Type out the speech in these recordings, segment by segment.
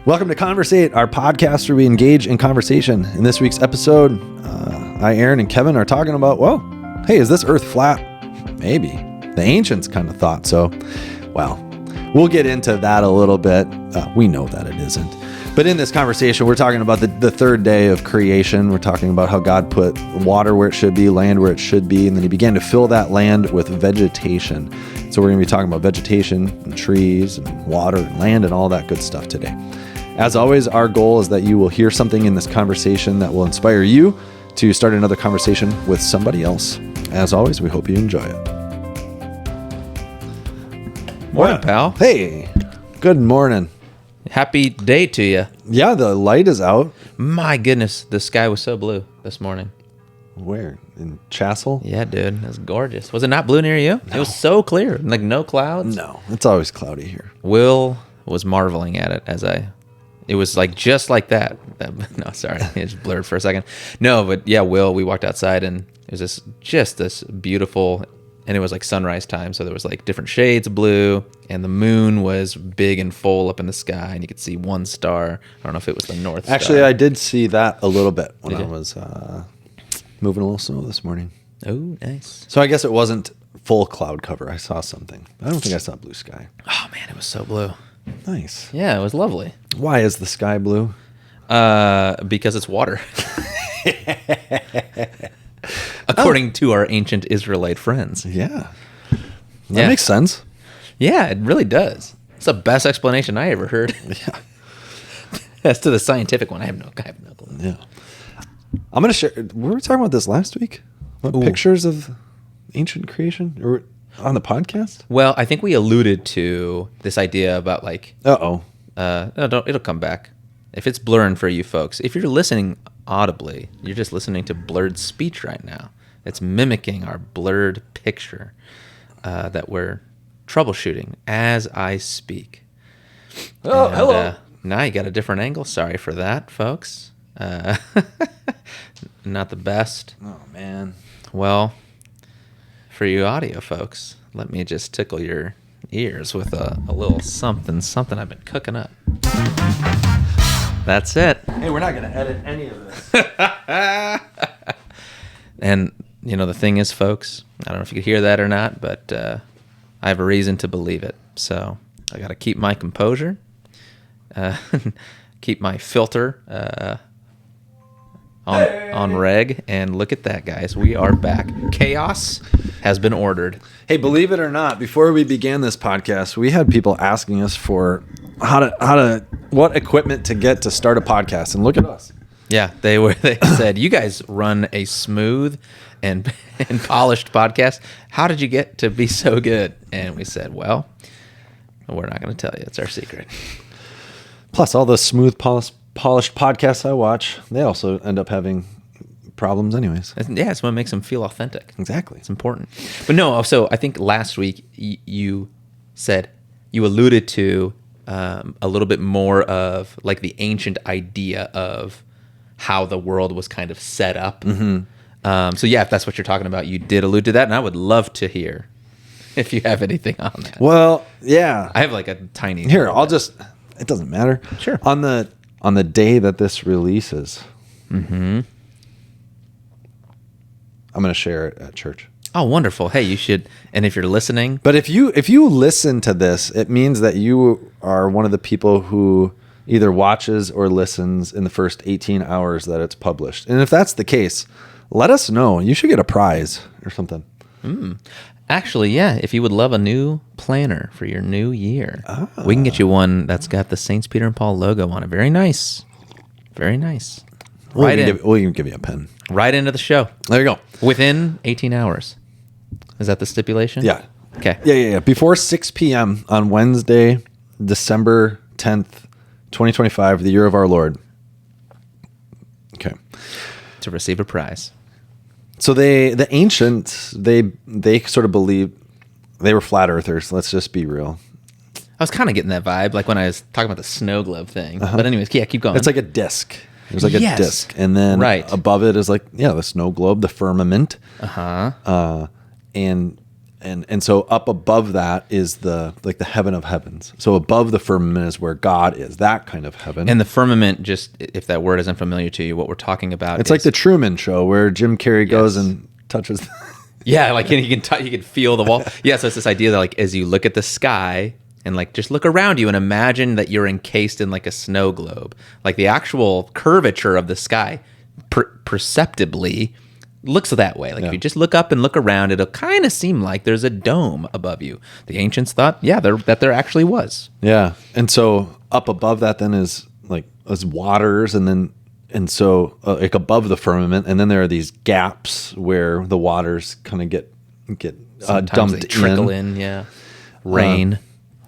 Welcome to Conversate, our podcast where we engage in conversation. In this week's episode, I, Aaron, and Kevin are talking about, well, hey, is this Earth flat? Maybe. The ancients kind of thought so. Well, we'll get into that a little bit. We know that it isn't. But in this conversation, we're talking about the third day of creation. We're talking about how God put water where it should be, land where it should be, and then he began to fill that land with vegetation. So we're going to be talking about vegetation and trees and water and land and all that good stuff today. As always, our goal is that you will hear something in this conversation that will inspire you to start another conversation with somebody else. As always, we hope you enjoy it. Morning, pal. Hey, good morning. Happy day to you. Yeah, the light is out. My goodness, the sky was so blue this morning. Where? In Chassel? Yeah, dude, it was gorgeous. Was it not blue near you? No. It was so clear, like no clouds. No, it's always cloudy here. Will was marveling at it it was like just like that. No, sorry, it just blurred for a second. No, but yeah, Will, we walked outside and it was just this beautiful, and it was like sunrise time, so there was like different shades of blue, and the moon was big and full up in the sky, and you could see one star. I don't know if it was the North Star. Actually, I did see that a little bit when I was moving a little snow this morning. Oh, nice. So I guess it wasn't full cloud cover. I saw something. I don't think I saw blue sky. Oh man, it was so blue. Nice. Yeah, it was lovely. Why is the sky blue? Because it's water. According to our ancient Israelite friends. Yeah. That makes sense. Yeah, it really does. It's the best explanation I ever heard. Yeah. As to the scientific one, I have no clue. Yeah. I'm going to share. Were we talking about this last week? What pictures of ancient creation? Or on the podcast? Well, I think we alluded to this idea about like... No, it'll come back. If it's blurring for you folks, if you're listening audibly, you're just listening to blurred speech right now. It's mimicking our blurred picture that we're troubleshooting as I speak. Oh, hello. Now you got a different angle. Sorry for that, folks. Not the best. Oh, man. Well, for you audio folks, let me just tickle your ears with a little something I've been cooking up. That's it. Hey, we're not going to edit any of this. And, you know, the thing is, folks, I don't know if you could hear that or not, but I have a reason to believe it. So I got to keep my composure, keep my filter on reg, and look at that, guys. We are back. Chaos has been ordered. Hey, believe it or not, before we began this podcast, we had people asking us for what equipment to get to start a podcast, and look at us. Yeah, they said, you guys run a smooth and polished podcast. How did you get to be so good? And we said, well, we're not going to tell you. It's our secret. Plus, all the smooth, polished podcasts I watch, they also end up having problems anyways. Yeah, it's what makes them feel authentic. Exactly. It's important. But no, so I think last week you alluded to a little bit more of like the ancient idea of how the world was kind of set up. Mm-hmm. So yeah, if that's what you're talking about, you did allude to that, and I would love to hear if you have anything on that. Well, yeah. I have like a tiny... Here, it doesn't matter. Sure. On the day that this releases, mm-hmm. I'm going to share it at church. Oh, wonderful. Hey, you should, and if you're listening... But if you listen to this, it means that you are one of the people who either watches or listens in the first 18 hours that it's published. And if that's the case, let us know. You should get a prize or something. Actually, yeah, if you would love a new planner for your new year, we can get you one that's got the Saints Peter and Paul logo on it. Very nice. Very nice. We'll even give you a pen. Right into the show. There you go. Within 18 hours. Is that the stipulation? Yeah. Okay. Yeah. Before 6 p.m. on Wednesday, December 10th, 2025, the year of our Lord. Okay. To receive a prize. So the ancients, they sort of believed they were flat earthers. Let's just be real. I was kind of getting that vibe, like when I was talking about the snow globe thing. But anyways, yeah, keep going. It's like a disc. There's like a disc. And then above it is like, the snow globe, the firmament. Uh-huh. And And so up above that is the heaven of heavens. So above the firmament is where God is, that kind of heaven. And the firmament, just if that word isn't familiar to you, what we're talking about, it's like the Truman Show where Jim Carrey goes and touches. Yeah, like you can feel the wall. Yeah, so it's this idea that like as you look at the sky and like just look around you and imagine that you're encased in like a snow globe, like the actual curvature of the sky perceptibly looks that way. Like if you just look up and look around, it'll kind of seem like there's a dome above you. The ancients thought, that there actually was. Yeah, and so up above that then is waters, and so like above the firmament, and then there are these gaps where the waters kind of get dumped they trickle in. Yeah, rain.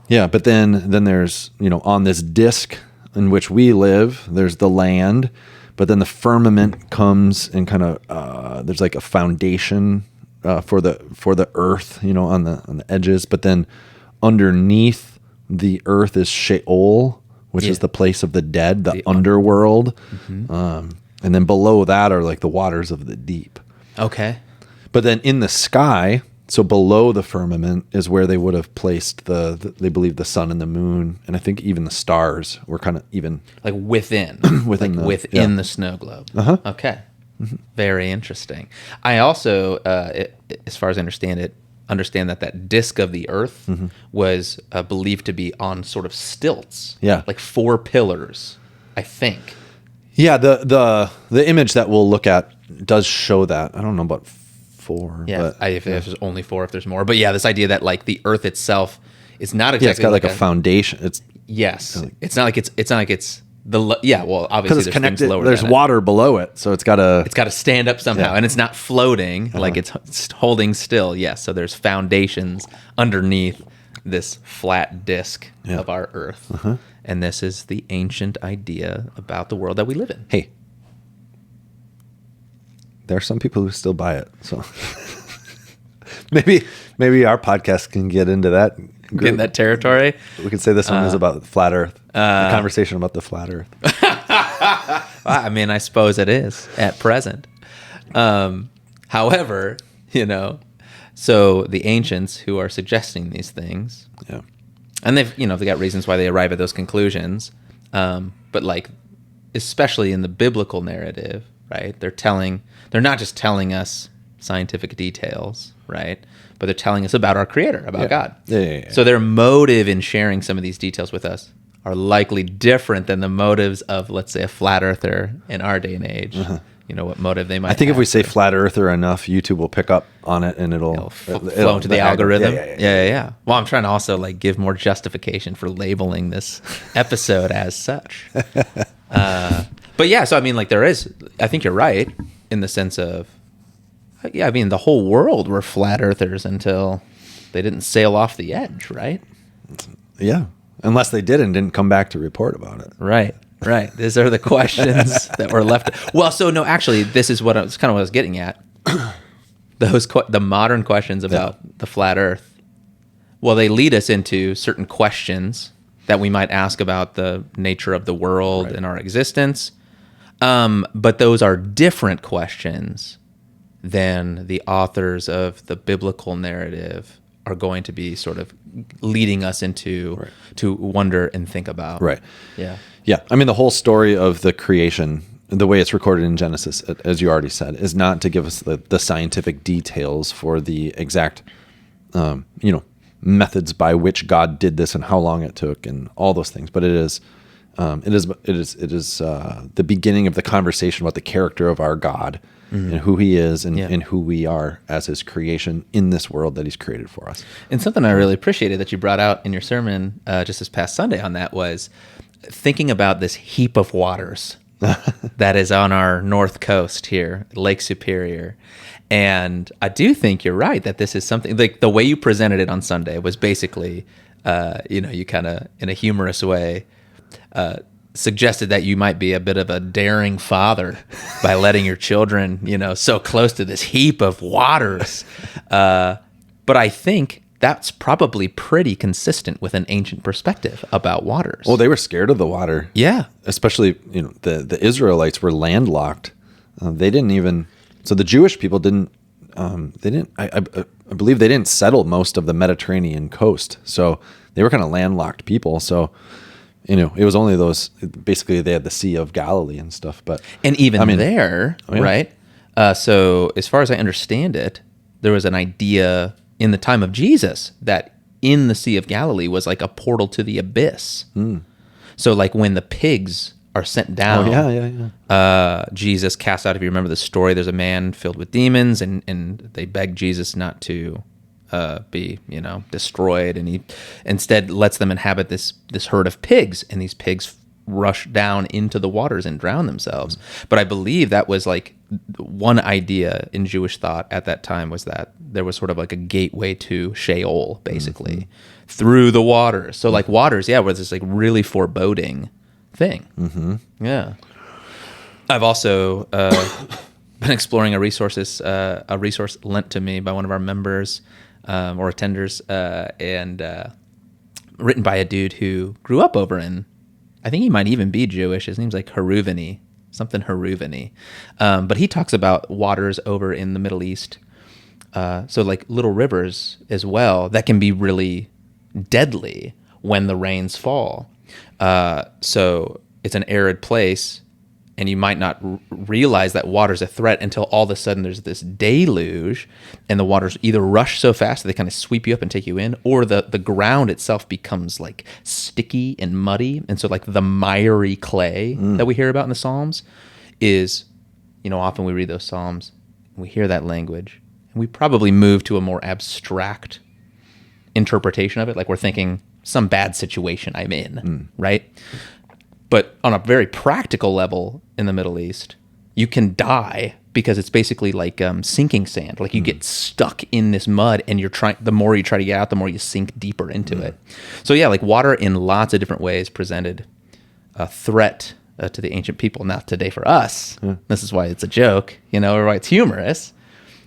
Yeah, but then there's on this disc in which we live, there's the land. But then the firmament comes and kind of there's like a foundation for the earth, on the edges. But then underneath the earth is Sheol, which is the place of the dead, the underworld. Mm-hmm. And then below that are like the waters of the deep. Okay. But then in the sky, so below the firmament is where they would have placed they believe the sun and the moon, and I think even the stars were kind of even like within the snow globe. Uh-huh. Okay, very interesting. I also, as far as I understand that disc of the earth was believed to be on sort of stilts. Yeah, like 4 pillars, I think. Yeah, the image that we'll look at does show that. I don't know about 4. Yeah, but, if there's only 4, if there's more. But yeah, this idea that like the earth itself is not exactly. Yeah, it's got like a foundation. It's it's not like it's the well, obviously it's there's connected. things lower. There's than water below it, so it's got to stand up somehow, and it's not floating like it's holding still. Yes, so there's foundations underneath this flat disc of our earth, and this is the ancient idea about the world that we live in. Hey. There are some people who still buy it, so maybe our podcast can get into that group. Get in that territory. We could say this one is about flat Earth. A conversation about the flat Earth. I mean, I suppose it is at present. However, so the ancients who are suggesting these things, and they've got reasons why they arrive at those conclusions, but like especially in the biblical narrative. Right? They're not just telling us scientific details, right? But they're telling us about our Creator, about God. Yeah. So their motive in sharing some of these details with us are likely different than the motives of, let's say, a flat earther in our day and age. What motive they might have. I think if we say flat earther enough, YouTube will pick up on it and it'll flow into the algorithm. Yeah. Well, I'm trying to also like give more justification for labeling this episode as such. But yeah, so I mean, like I think you're right in the sense of, I mean, the whole world were flat earthers until they didn't sail off the edge, right? Yeah, unless they did and didn't come back to report about it. Right. These are the questions that were left. Well, so no, actually, this is what I was getting at. The modern questions about the flat Earth. Well, they lead us into certain questions that we might ask about the nature of the world and our existence. But those are different questions than the authors of the biblical narrative are going to be sort of leading us into to wonder and think about. Right. Yeah. Yeah. I mean, the whole story of the creation, the way it's recorded in Genesis, as you already said, is not to give us the scientific details for the exact, methods by which God did this and how long it took and all those things. But it is the beginning of the conversation about the character of our God and who He is and who we are as His creation in this world that He's created for us. And something I really appreciated that you brought out in your sermon just this past Sunday on that was thinking about this heap of waters that is on our north coast here, Lake Superior. And I do think you're right that this is something like the way you presented it on Sunday was basically, you kind of in a humorous way suggested that you might be a bit of a daring father by letting your children, so close to this heap of waters. But I think that's probably pretty consistent with an ancient perspective about waters. Well, they were scared of the water. Yeah. Especially, the Israelites were landlocked. They didn't even, so the Jewish people didn't they didn't. I believe they didn't settle most of the Mediterranean coast, so they were kind of landlocked people. So, it was only those. Basically, they had the Sea of Galilee and stuff. But even I mean, there, oh, yeah. right? So, as far as I understand it, there was an idea in the time of Jesus that in the Sea of Galilee was like a portal to the abyss. So, like when the pigs are sent down. Oh, yeah. Jesus cast out. If you remember the story, there's a man filled with demons, and they beg Jesus not to be, destroyed, and he instead lets them inhabit this herd of pigs, and these pigs rush down into the waters and drown themselves. But I believe that was like one idea in Jewish thought at that time, was that there was sort of like a gateway to Sheol, basically, through the waters. So like waters, was this like really foreboding thing. Yeah. I've also been exploring a resource lent to me by one of our members or attenders, and written by a dude who grew up over in, I think he might even be Jewish. His name's like Haruvani, something Haruvani. But he talks about waters over in the Middle East. So like little rivers as well that can be really deadly when the rains fall. So it's an arid place, and you might not realize that water's a threat until all of a sudden there's this deluge, and the waters either rush so fast that they kind of sweep you up and take you in, or the ground itself becomes like sticky and muddy. And so like the miry clay that we hear about in the Psalms is, often we read those Psalms and we hear that language, and we probably move to a more abstract interpretation of it. Like we're thinking some bad situation I'm in, right? But on a very practical level in the Middle East, you can die because it's basically like sinking sand. Like you get stuck in this mud, and the more you try to get out, the more you sink deeper into it. So like water in lots of different ways presented a threat to the ancient people. Now today for us, this is why it's a joke, or why it's humorous.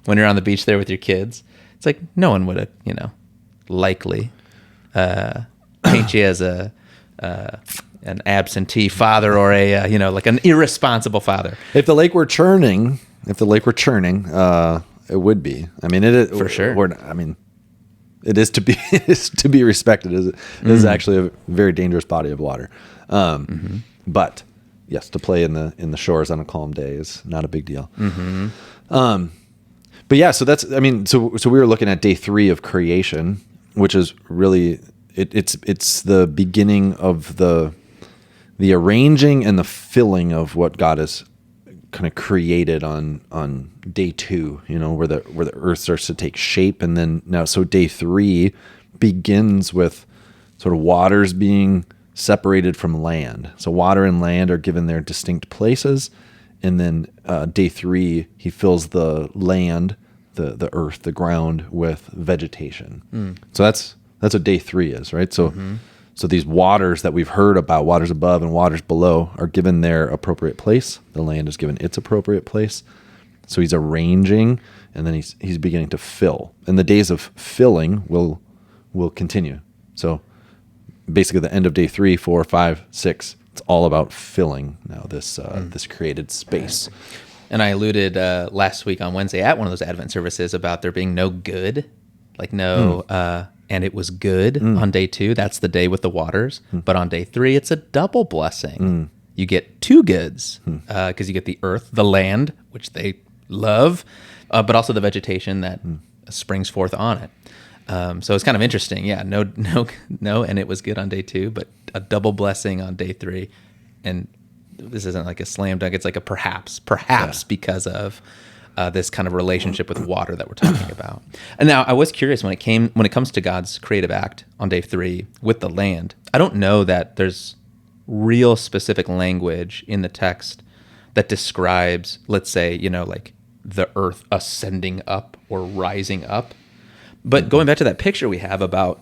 When you're on the beach there with your kids, it's like no one would have, likely paint you as an absentee father, or a like an irresponsible father. If the lake were churning, it would be. I mean, it is for sure. It is to be respected. It is actually a very dangerous body of water. But yes, to play in the shores on a calm day is not a big deal. But yeah, so that's, so we were looking at day 3 of creation, which is really, it's the beginning of the arranging and the filling of what God has kind of created on day 2, where the earth starts to take shape. And then so day 3 begins with sort of waters being separated from land. So water and land are given their distinct places. And then day 3, he fills the land, the earth, the ground with vegetation. So that's what day 3 is, right? So so these waters that we've heard about, waters above and waters below, are given their appropriate place. The land is given its appropriate place. So he's arranging, and then he's beginning to fill. And the days of filling will continue. So basically the end of day 3, 4, 5, 6, it's all about filling now this created space. And I alluded last week on Wednesday at one of those Advent services about there being no good, like and it was good on day 2. That's the day with the waters. But on day 3, it's a double blessing. You get 2 goods because you get the earth, the land, which they love, but also the vegetation that springs forth on it. So it's kind of interesting. Yeah, no, and it was good on day 2, but a double blessing on day 3. And this isn't like a slam dunk. It's like a perhaps because of this kind of relationship with water that we're talking about. And now I was curious when it comes to God's creative act on day 3 with the land. I don't know that there's real specific language in the text that describes, let's say, like the earth ascending up or rising up. But going back to that picture we have about,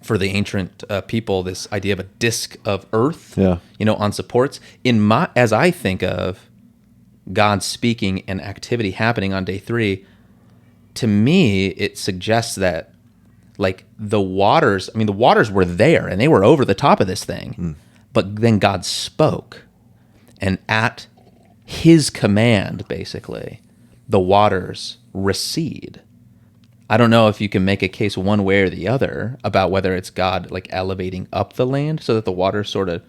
for the ancient people, this idea of a disk of earth, on supports. As I think of God speaking and activity happening on day 3, to me, it suggests that like the waters were there and they were over the top of this thing, but then God spoke, and at his command, basically, the waters recede. I don't know if you can make a case one way or the other about whether it's God like elevating up the land so that the water sort of.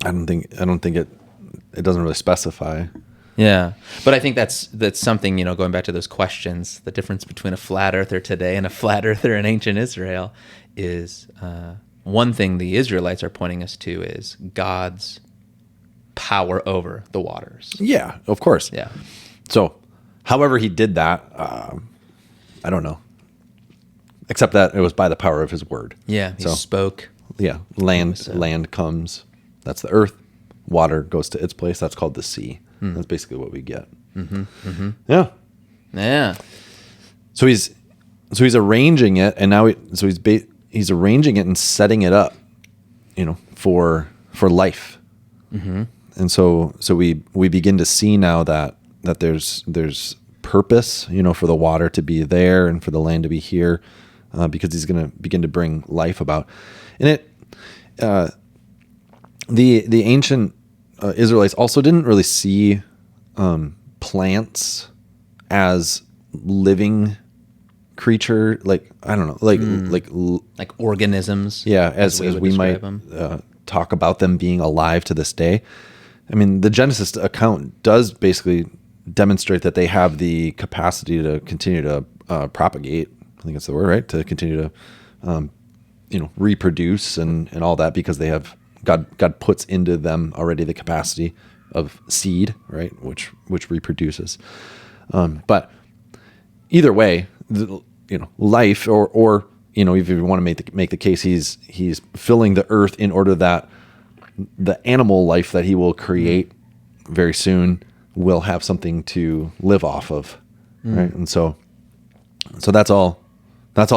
I don't think it doesn't really specify. Yeah, but I think that's something, going back to those questions. The difference between a flat earther today and a flat earther in ancient Israel is one thing the Israelites are pointing us to is God's power over the waters. Yeah, of course. Yeah. So, however he did that, I don't know. Except that it was by the power of his word. Yeah, he spoke. Yeah, land comes. That's the earth. Water goes to its place. That's called the sea. That's basically what we get. Yeah. Yeah. So he's arranging it, and now he's arranging it and setting it up, for life. And so we begin to see now that there's purpose, for the water to be there and for the land to be here, because he's going to begin to bring life about. And the ancient Israelites also didn't really see plants as living creature, like I don't know, like organisms. Yeah, as we might talk about them being alive to this day. I mean, the Genesis account does basically demonstrate that they have the capacity to continue to propagate. I think that's the word, right? To continue to, reproduce and all that, because they have God puts into them already the capacity of seed, right? Which reproduces. But either way, life or if you want to make the case, he's filling the earth in order that the animal life that he will create very soon will have something to live off of, right? And so that's all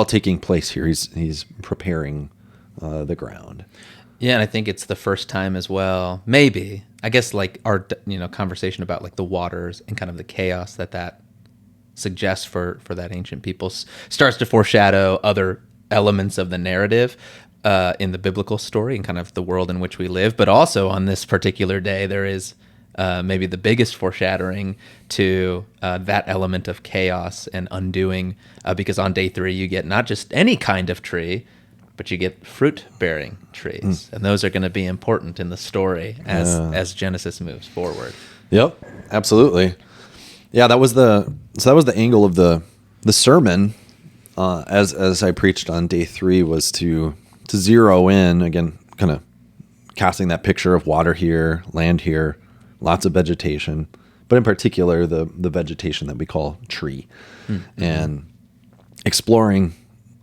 taking place here. He's preparing the ground. Yeah, and I think it's the first time as well. Maybe, I guess, like our conversation about like the waters and kind of the chaos that suggests for that ancient people starts to foreshadow other elements of the narrative in the biblical story and kind of the world in which we live. But also on this particular day, there is maybe the biggest foreshadowing to that element of chaos and undoing, because on day 3 you get not just any kind of tree, but you get fruit-bearing trees, and those are going to be important in the story as Genesis moves forward. Yep, absolutely. Yeah, that was the angle of the sermon as I preached on day 3, was to zero in again, kind of casting that picture of water here, land here, lots of vegetation, but in particular the vegetation that we call tree, and exploring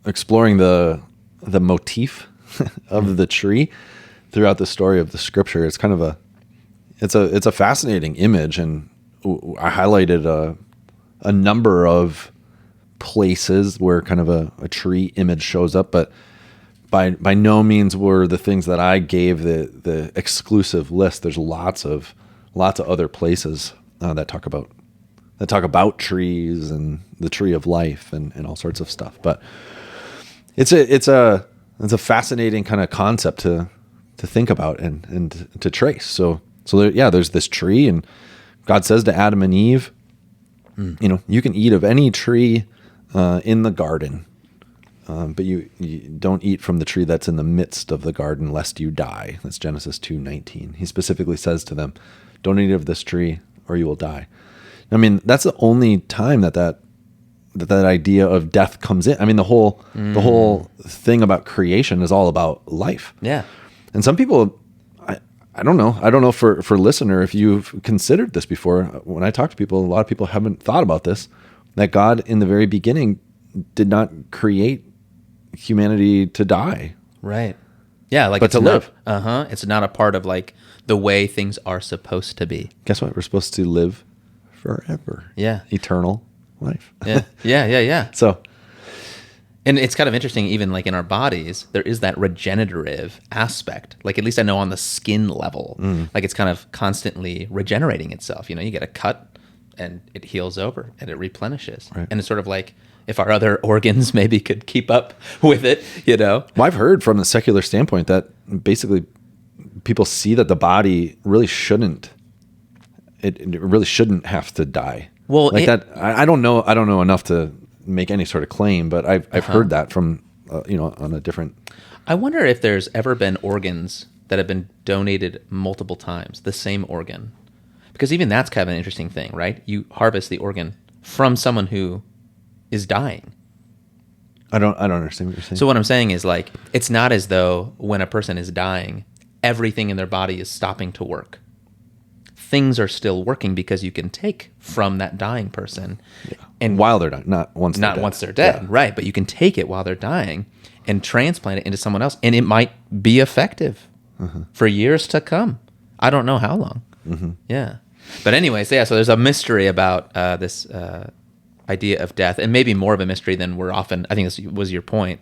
the motif of the tree throughout the story of the scripture. It's kind of it's a fascinating image, and I highlighted a number of places where kind of a tree image shows up, but by no means were the things that I gave the exclusive list. There's lots of other places that talk about trees and the tree of life and all sorts of stuff. But it's a fascinating kind of concept to think about and to trace. So there's this tree, and God says to Adam and Eve, you can eat of any tree in the garden, but you don't eat from the tree that's in the midst of the garden, lest you die. That's Genesis 2:19. He specifically says to them, don't eat of this tree or you will die. I mean, that's the only time that idea of death comes in. I mean, the whole thing about creation is all about life. Yeah. And some people, I don't know for listener, if you've considered this before. When I talk to people, a lot of people haven't thought about this, that God in the very beginning did not create humanity to die. Right. Yeah. Like, but to live. It's not a part of like the way things are supposed to be. Guess what? We're supposed to live forever. Yeah. Eternal life. Yeah. So, and it's kind of interesting, even like in our bodies, there is that regenerative aspect. Like, at least I know on the skin level, like it's kind of constantly regenerating itself. You get a cut and it heals over and it replenishes. Right. And it's sort of like if our other organs maybe could keep up with it, Well, I've heard from a secular standpoint that basically people see that the body really shouldn't have to die. Well, like that. I don't know. I don't know enough to make any sort of claim, but I've heard that from on a different. I wonder if there's ever been organs that have been donated multiple times, the same organ, because even that's kind of an interesting thing, right? You harvest the organ from someone who is dying. I don't understand what you're saying. So what I'm saying is, like, it's not as though when a person is dying, everything in their body is stopping to work. Things are still working because you can take from that dying person, and while they're dying, not once they're dead, right? But you can take it while they're dying and transplant it into someone else, and it might be effective for years to come. I don't know how long. Yeah, but anyways, yeah. So there's a mystery about this idea of death, and maybe more of a mystery than we're often. I think this was your point.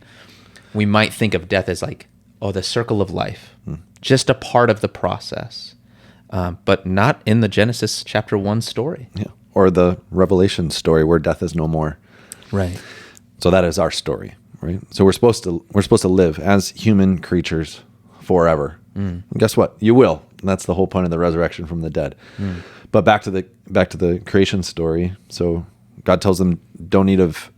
We might think of death as like, oh, the circle of life, just a part of the process. But not in the Genesis chapter 1 story. Yeah. Or the Revelation story where death is no more. Right. So that is our story, right? So we're supposed to live as human creatures forever. And guess what? You will. And that's the whole point of the resurrection from the dead. But back to the creation story. So God tells them, don't eat of,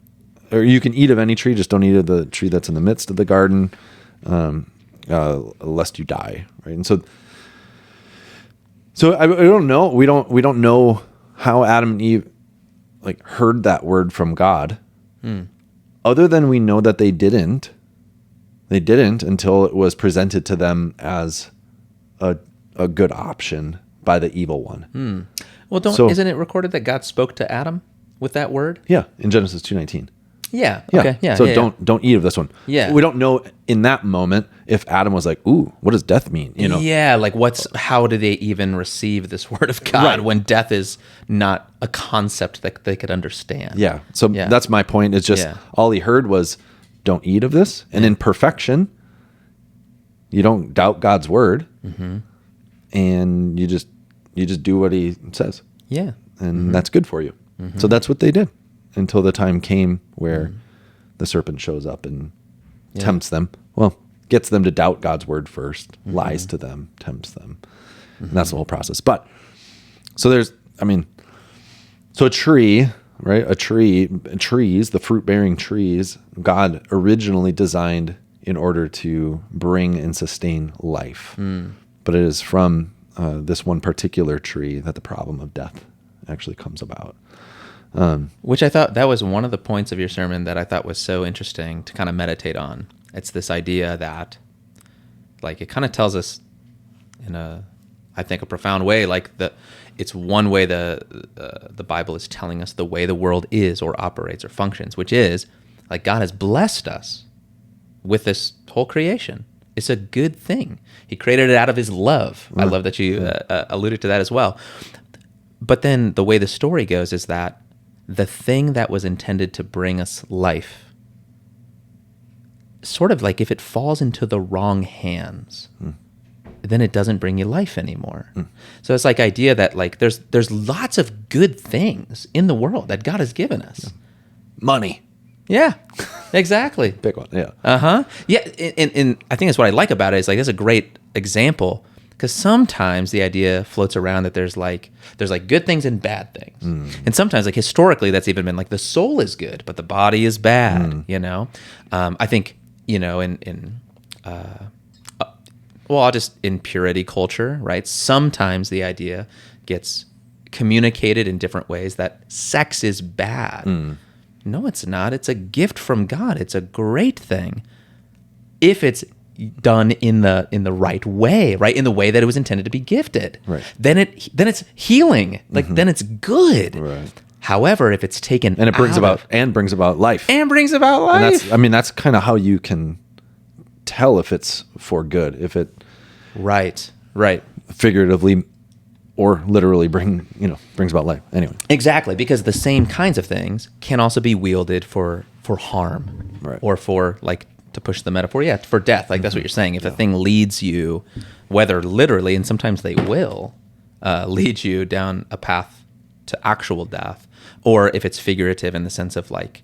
or you can eat of any tree, just don't eat of the tree that's in the midst of the garden, lest you die, right? And so I don't know. We don't know how Adam and Eve like heard that word from God, other than we know that they didn't. They didn't until it was presented to them as a good option by the evil one. Well, isn't it recorded that God spoke to Adam with that word? Yeah, in Genesis 2:19. Yeah. Okay. Yeah. So yeah, don't eat of this one. Yeah. We don't know in that moment if Adam was like, "Ooh, what does death mean?" You know. Yeah. Like, how do they even receive this word of God when death is not a concept that they could understand? Yeah. So that's my point. Is just all he heard was, "Don't eat of this," and in perfection, you don't doubt God's word, and you just do what he says. Yeah. And that's good for you. So that's what they did. Until the time came where the serpent shows up and tempts them. Well, gets them to doubt God's word first, lies to them, tempts them. And that's the whole process. But so a tree, right? Trees, the fruit-bearing trees, God originally designed in order to bring and sustain life. But it is from this one particular tree that the problem of death actually comes about. Which I thought that was one of the points of your sermon that I thought was so interesting to kind of meditate on. It's this idea that, like, it kind of tells us in a profound way, like it's one way the Bible is telling us the way the world is or operates or functions, which is like God has blessed us with this whole creation. It's a good thing. He created it out of his love. I love that you alluded to that as well. But then the way the story goes is that the thing that was intended to bring us life, sort of like if it falls into the wrong hands, then it doesn't bring you life anymore. So it's like idea that like there's lots of good things in the world that God has given us. Money. Yeah, exactly. Big one. Yeah. Yeah. And I think that's what I like about it is like, that's a great example. Because sometimes the idea floats around that there's like good things and bad things, and sometimes like historically that's even been like the soul is good but the body is bad. I think in purity culture, right? Sometimes the idea gets communicated in different ways that sex is bad. No, it's not. It's a gift from God. It's a great thing if it's done in the right way, right? In the way that it was intended to be gifted. Right. Then it's healing. Like then it's good. Right. However, if it's taken and it brings about life. And that's kind of how you can tell if it's for good, if it right figuratively or literally brings about life. Anyway. Exactly, because the same kinds of things can also be wielded for harm, right, or for like, to push the metaphor, for death. Like that's what you're saying. If a thing leads you, whether literally, and sometimes they will, lead you down a path to actual death, or if it's figurative in the sense of like,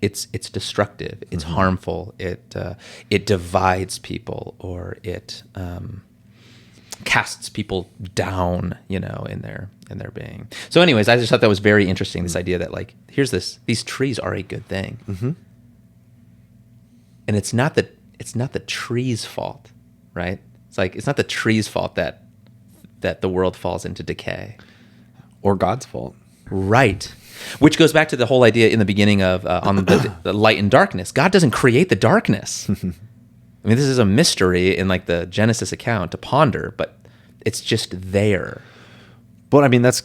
it's destructive, it's harmful, it divides people, or it casts people down, in their being. So anyways, I just thought that was very interesting, this idea that like, these trees are a good thing. Mm-hmm. And it's not the tree's fault, right? It's like, it's not the tree's fault that the world falls into decay. Or God's fault. Right. Which goes back to the whole idea in the beginning of on the light and darkness. God doesn't create the darkness. I mean, this is a mystery in like the Genesis account to ponder, but it's just there. But I mean, that's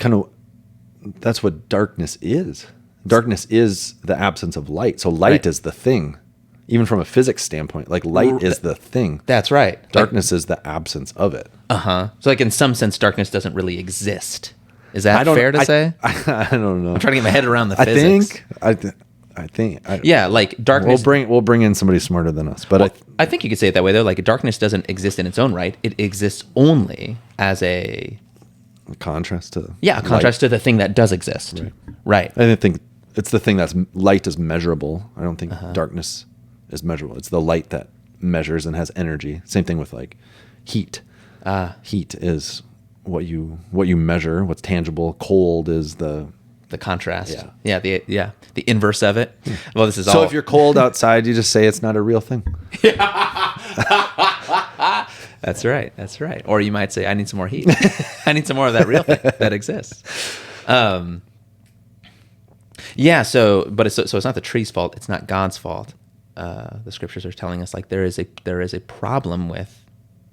what darkness is. Darkness is the absence of light. So light Right. is the thing. Even from a physics standpoint, like light is the thing. That's right. Darkness is the absence of it. So like in some sense, darkness doesn't really exist. Is that fair to say? I don't know. I'm trying to get my head around the physics. I think. Yeah, like darkness. We'll bring in somebody smarter than us, but I think you could say it that way though. Like darkness doesn't exist in its own right. It exists only as a contrast to contrast to the thing that does exist. Right. I think it's the thing that's light is measurable. I don't think darkness is measurable. It's the light that measures and has energy. Same thing with like heat. Heat is what you measure, what's tangible. Cold is the contrast. The inverse of it. Well, this is so if you're cold outside, you just say it's not a real thing. That's right. Or you might say, I need some more heat. I need some more of that real thing that exists. So it's not the tree's fault. It's not God's fault. The scriptures are telling us like there is a problem with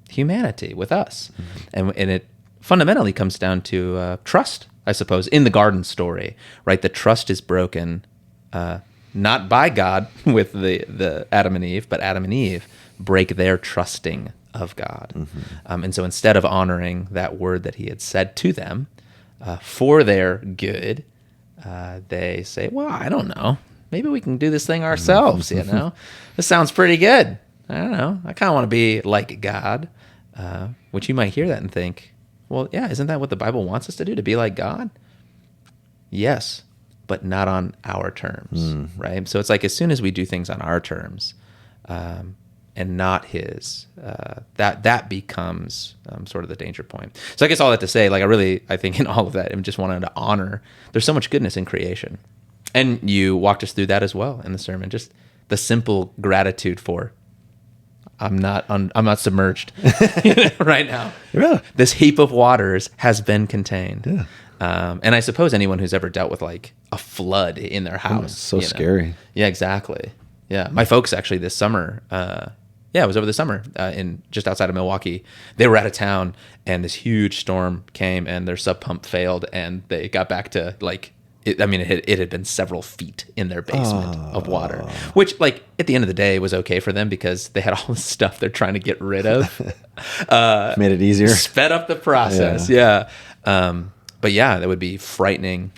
humanity, with us, and it fundamentally comes down to trust, I suppose, in the garden story, right? The trust is broken, not by God with the Adam and Eve, but Adam and Eve break their trusting of God. And so instead of honoring that word that he had said to them for their good, they say, well, I don't know. Maybe we can do this thing ourselves, This sounds pretty good. I don't know. I kind of want to be like God, which you might hear that and think, well, yeah, isn't that what the Bible wants us to do, to be like God? Yes, but not on our terms, right? So it's like as soon as we do things on our terms and not his, that becomes sort of the danger point. So I guess all that to say, like I think in all of that, I just wanted to honor, there's so much goodness in creation. And you walked us through that as well in the sermon, just the simple gratitude for, I'm not submerged right now. Yeah. This heap of waters has been contained. Yeah. And I suppose anyone who's ever dealt with like a flood in their house. So scary. Yeah, exactly. Yeah. My folks actually this summer, it was over the summer in just outside of Milwaukee. They were out of town and this huge storm came and their sub pump failed and they got back to like, it had been several feet in their basement of water, which like at the end of the day was okay for them because they had all this stuff they're trying to get rid of. Made it easier. Sped up the process. Yeah. But yeah, that would be frightening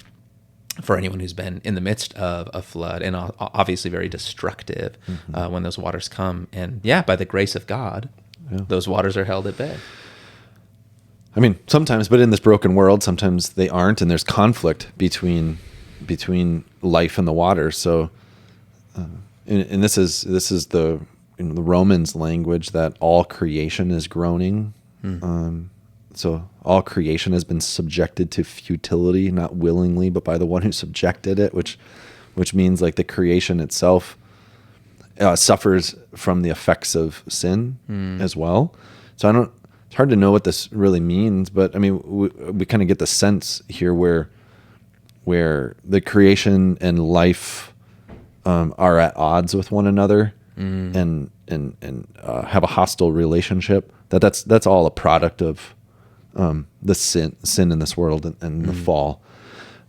for anyone who's been in the midst of a flood and obviously very destructive when those waters come. And yeah, by the grace of God, those waters are held at bay. I mean, sometimes, but in this broken world, sometimes they aren't, and there's conflict between life and the water. So, and this is the the Romans language that all creation is groaning. So all creation has been subjected to futility, not willingly, but by the one who subjected it, which means like the creation itself suffers from the effects of sin as well. So it's hard to know what this really means, but I mean, we kind of get the sense here where the creation and life are at odds with one another and have a hostile relationship. That's all a product of the sin in this world and the fall.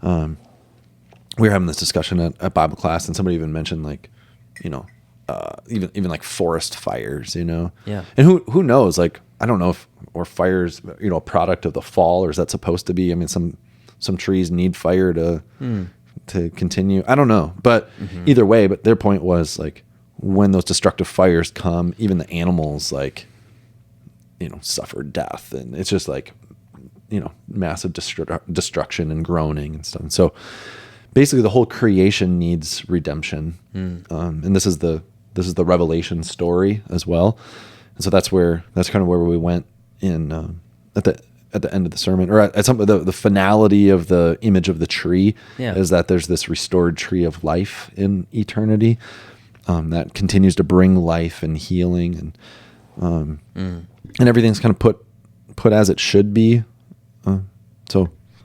We were having this discussion at Bible class, and somebody even mentioned like, even like forest fires, Yeah. And who knows? Like, I don't know if fires, a product of the fall, or is that supposed to be? I mean, some trees need fire to continue. I don't know, but either way. But their point was like, when those destructive fires come, even the animals like, suffer death, and it's just like, massive destruction and groaning and stuff. And so basically, the whole creation needs redemption, and this is the Revelation story as well. And so that's kind of where we went in at the end of the sermon, or at some of the finality of the image of the tree, is that there's this restored tree of life in eternity that continues to bring life and healing, and everything's kind of put as it should be.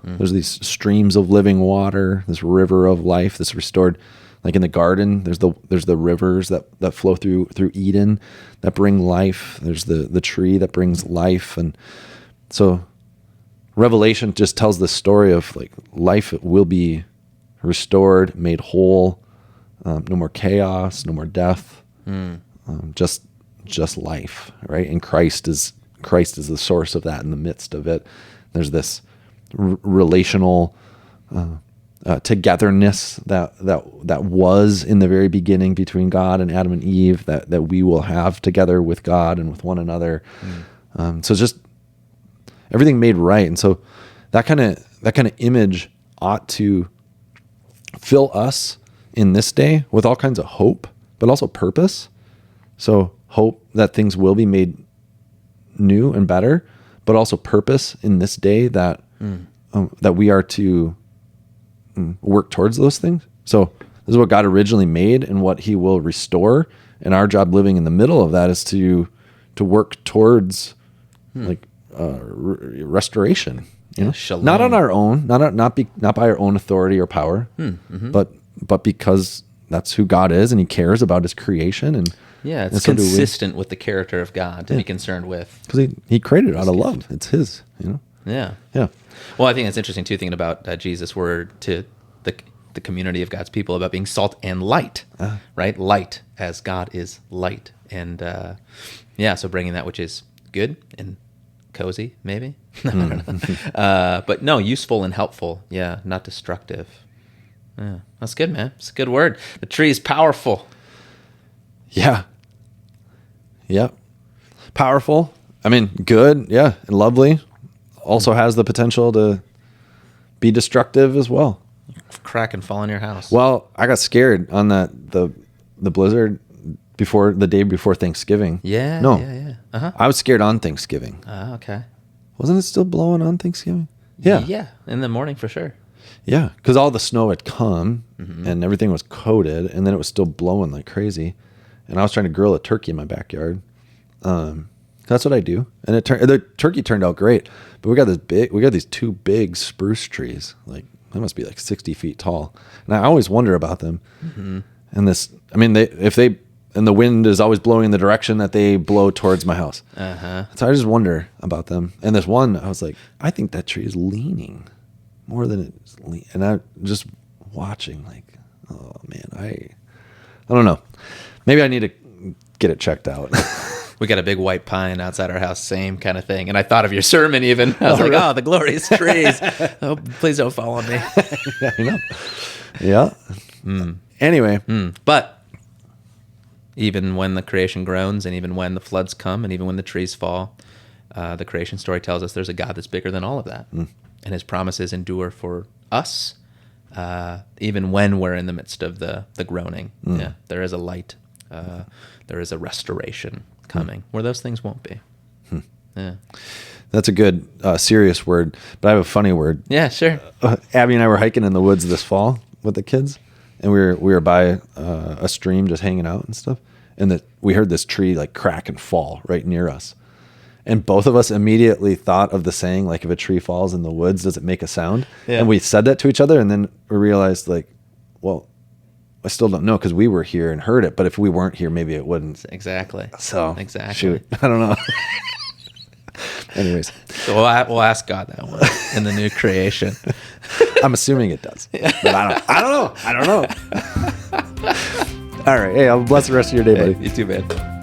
There's these streams of living water, this river of life, this restored, like in the garden, there's the rivers that flow through Eden that bring life. There's the tree that brings life. And so Revelation just tells this story of like life will be restored, made whole, no more chaos, no more death, just life, right? And Christ is the source of that in the midst of it. There's this relational togetherness that was in the very beginning between God and Adam and Eve that we will have together with God and with one another. So just everything made right. And so that kind of image ought to fill us in this day with all kinds of hope, but also purpose. So hope that things will be made new and better, but also purpose in this day that we are to work towards those things. So this is what God originally made and what he will restore. And our job living in the middle of that is to work towards restoration, Shalom. Not on our own, not by our own authority or power, but because that's who God is and he cares about his creation. And it's consistent with the character of God to be concerned with. Because he created it out of love. It's his, Yeah. Yeah. Well, I think it's interesting too, thinking about Jesus' word to the community of God's people about being salt and light, right? Light as God is light. And so bringing that which is good and cozy, maybe. I don't know. But no, useful and helpful. Yeah, not destructive. Yeah, that's good, man. It's a good word. The tree is powerful. Yeah. Yeah. Powerful. I mean, good. Yeah. And lovely. Also has the potential to be destructive as well. Crack and fall in your house. Well, I got scared on the blizzard the day before Thanksgiving. Yeah. No. Yeah. Uh-huh. I was scared on Thanksgiving. Okay. Wasn't it still blowing on Thanksgiving? Yeah. Yeah. In the morning for sure. Yeah. Because all the snow had come and everything was coated, and then it was still blowing like crazy. And I was trying to grill a turkey in my backyard. That's what I do. And the turkey turned out great. But we got these two big spruce trees. Like they must be like 60 feet tall. And I always wonder about them. And the wind is always blowing in the direction that they blow towards my house. So I just wonder about them. And this one, I was like, I think that tree is leaning more than it's leaning. And I just watching like, oh man, I don't know. Maybe I need to get it checked out. We got a big white pine outside our house, same kind of thing. And I thought of your sermon even. I was like, the glorious trees. Oh, please don't fall on me. Yeah, I know. Yeah. Anyway. But even when the creation groans and even when the floods come and even when the trees fall, the creation story tells us there's a God that's bigger than all of that. And his promises endure for us, even when we're in the midst of the groaning. Yeah, there is a light. There is a restoration coming where those things won't be. Yeah, that's a good serious word, but I have a funny word. Yeah, sure. Abby and I were hiking in the woods this fall with the kids, and we were by a stream just hanging out and stuff, and we heard this tree like crack and fall right near us, and both of us immediately thought of the saying, like, if a tree falls in the woods, does it make a sound? And we said that to each other, and then we realized, like, well, I still don't know because we were here and heard it, but if we weren't here, maybe it wouldn't. Exactly. So exactly. Shoot, I don't know. Anyways, so we'll ask God that one in the new creation. I'm assuming it does, but I don't know. All right. Hey, I'll bless the rest of your day, buddy. You too, man.